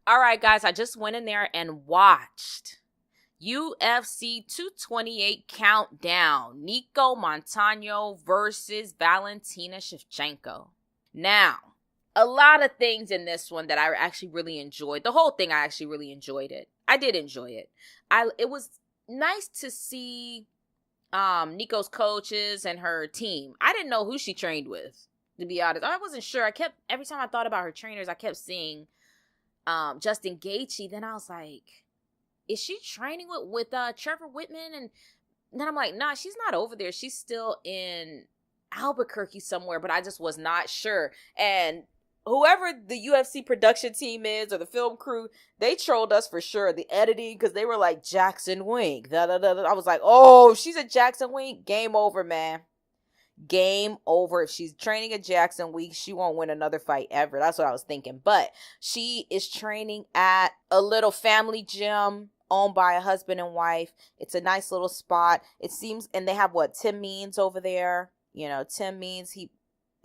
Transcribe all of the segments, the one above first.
All right, guys, I just went in there and watched UFC 228 Countdown. Nico Montano versus Valentina Shevchenko. Now, a lot of things in this one that I actually really enjoyed. The whole thing, I actually really enjoyed it. I did enjoy it. It was nice to see Nico's coaches and her team. I didn't know who she trained with, to be honest. I wasn't sure. Every time I thought about her trainers, I kept seeing Justin Gaethje. Then I was like, is she training with Trevor Whitman? And then I'm like, nah, she's not over there. She's still in Albuquerque somewhere, but I just was not sure. And whoever the UFC production team is or the film crew, they trolled us for sure. The editing, because they were like, Jackson Wink. Da, da, da, da. I was like, oh, she's a Jackson Wink. Game over, man. Game over. If she's training at Jackson Wink, she won't win another fight ever. That's what I was thinking. But she is training at a little family gym owned by a husband and wife. It's a nice little spot. It seems, and they have Tim Means over there. You know, Tim Means,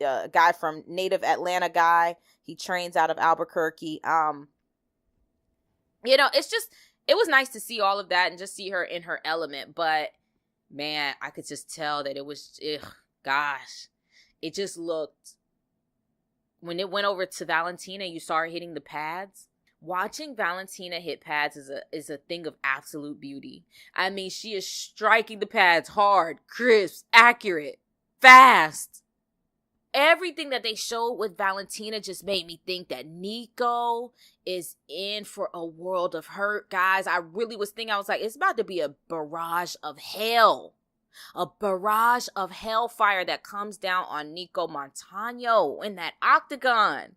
a guy from native Atlanta guy. He trains out of Albuquerque. It was nice to see all of that and just see her in her element. But man, I could just tell that it was, gosh, it just looked, when it went over to Valentina, you saw her hitting the pads. Watching Valentina hit pads is a thing of absolute beauty. I mean, she is striking the pads hard, crisp, accurate, fast. Everything that they showed with Valentina just made me think that Nico is in for a world of hurt, guys. I really was thinking, I was like, it's about to be a barrage of hell. A barrage of hellfire that comes down on Nico Montano in that octagon.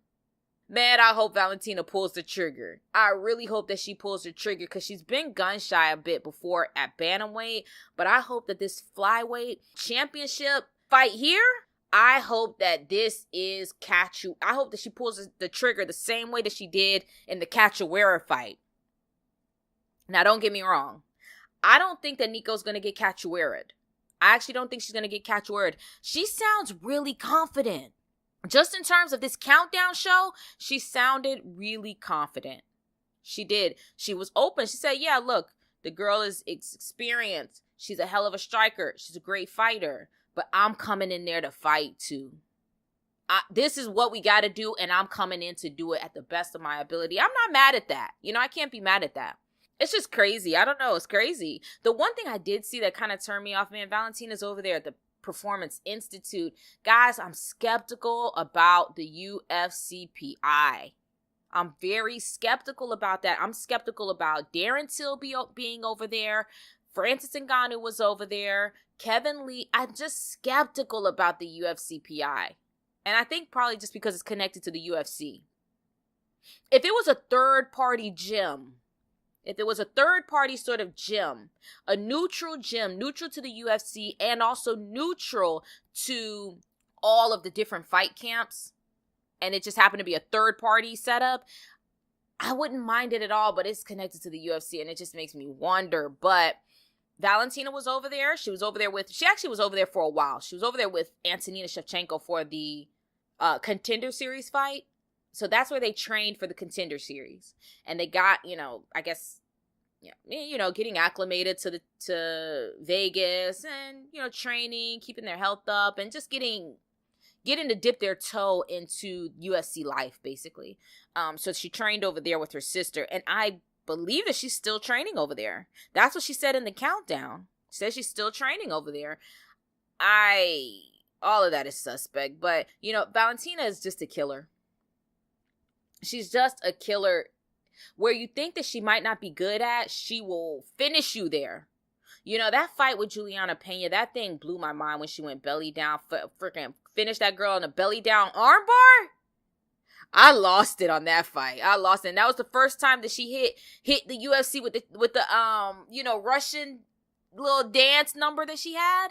Man, I hope Valentina pulls the trigger. I really hope that she pulls the trigger because she's been gun shy a bit before at bantamweight. But I hope that this flyweight championship fight here, I hope that this is I hope that she pulls the trigger the same way that she did in the Cachoeira fight. Now, don't get me wrong. I don't think that Nico's going to get Cachoeira'd. I actually don't think she's going to get Cachoeira'd. She sounds really confident. Just in terms of this countdown show, she sounded really confident. She did. She was open. She said, yeah, look, the girl is experienced. She's a hell of a striker. She's a great fighter. But I'm coming in there to fight too. This is what we got to do, and I'm coming in to do it at the best of my ability. I'm not mad at that. I can't be mad at that. It's just crazy. I don't know. It's crazy. The one thing I did see that kind of turned me off, man, Valentina's over there at the Performance Institute. Guys, I'm skeptical about the UFCPI. I'm very skeptical about that. I'm skeptical about Darren Till being over there. Francis Ngannou was over there. Kevin Lee. I'm just skeptical about the UFCPI. And I think probably just because it's connected to the UFC. If it was a third-party gym, if it was a third-party sort of gym, a neutral gym, neutral to the UFC and also neutral to all of the different fight camps, and it just happened to be a third-party setup, I wouldn't mind it at all, but it's connected to the UFC, and it just makes me wonder. But Valentina was over there. She actually was over there for a while. She was over there with Antonina Shevchenko for the Contender Series fight. So that's where they trained for the Contender Series. And they got, I guess, getting acclimated to Vegas and, training, keeping their health up and just getting to dip their toe into UFC life, basically. So she trained over there with her sister. And I believe that she's still training over there. That's what she said in the countdown. She said she's still training over there. All of that is suspect. But, Valentina is just a killer. She's just a killer. Where you think that she might not be good at, she will finish you there. That fight with Juliana Pena, that thing blew my mind when she went belly down, freaking finished that girl in a belly down armbar. I lost it on that fight. I lost it. And that was the first time that she hit the UFC with the Russian little dance number that she had.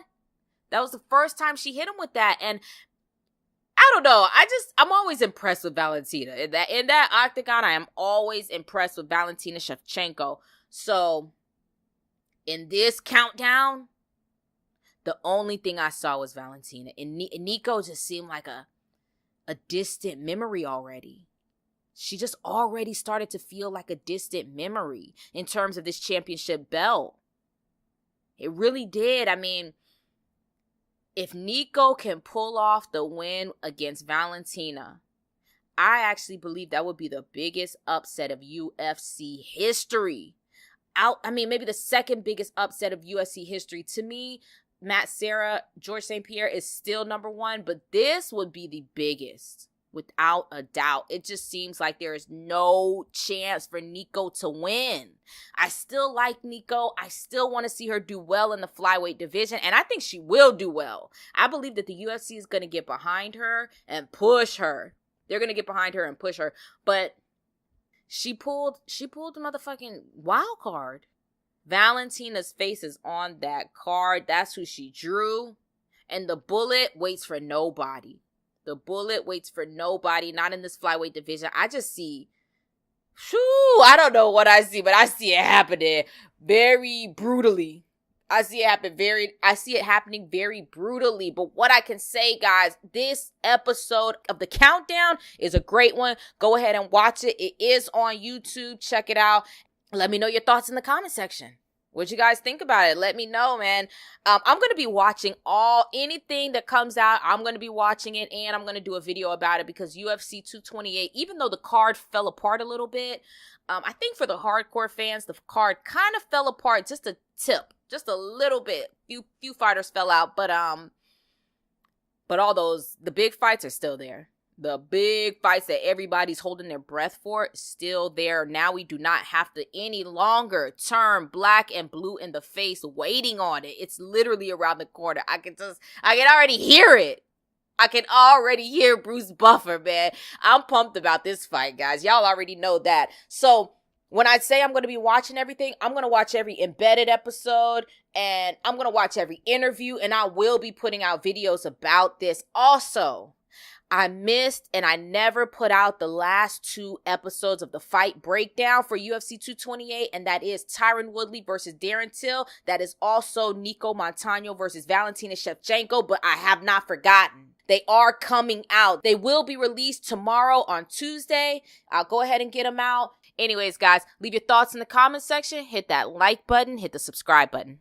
That was the first time she hit him with that. And I don't know. I'm always impressed with Valentina. In that octagon, I am always impressed with Valentina Shevchenko. So, in this countdown, the only thing I saw was Valentina. And Nico just seemed like a distant memory already. she just already started to feel like a distant memory in terms of this championship belt. It really did. I mean, if Nico can pull off the win against Valentina, I actually believe that would be the biggest upset of UFC history. Maybe the second biggest upset of UFC history. To me, Matt Serra, George St. Pierre is still number one, but this would be the biggest, without a doubt. It just seems like there is no chance for Nico to win. I still like Nico. I still want to see her do well in the flyweight division, and I think she will do well. I believe that the UFC is going to get behind her and push her. They're going to get behind her and push her, but she pulled the motherfucking wild card. Valentina's face is on that card. That's who she drew. And the bullet waits for nobody. The bullet waits for nobody, not in this flyweight division. I just see, I don't know what I see, but I see it happening very brutally. I see it happening very brutally. But what I can say, guys, this episode of The Countdown is a great one. Go ahead and watch it. It is on YouTube. Check it out. Let me know your thoughts in the comment section. What you guys think about it? Let me know, man. I'm going to be watching anything that comes out. I'm going to be watching it, and I'm going to do a video about it because UFC 228, even though the card fell apart a little bit, I think for the hardcore fans, the card kind of fell apart just a tip. Just a little bit. Few fighters fell out, but all the big fights are still there. The big fights that everybody's holding their breath for is still there. Now we do not have to any longer turn black and blue in the face waiting on it. It's literally around the corner. I can already hear it. I can already hear Bruce Buffer, man. I'm pumped about this fight, guys. Y'all already know that. So when I say I'm going to be watching everything, I'm going to watch every embedded episode, and I'm going to watch every interview, and I will be putting out videos about this. Also, I missed and I never put out the last 2 episodes of the fight breakdown for UFC 228, and that is Tyron Woodley versus Darren Till. That is also Nico Montano versus Valentina Shevchenko, but I have not forgotten. They are coming out. They will be released tomorrow on Tuesday. I'll go ahead and get them out. Anyways, guys, leave your thoughts in the comment section. Hit that like button. Hit the subscribe button.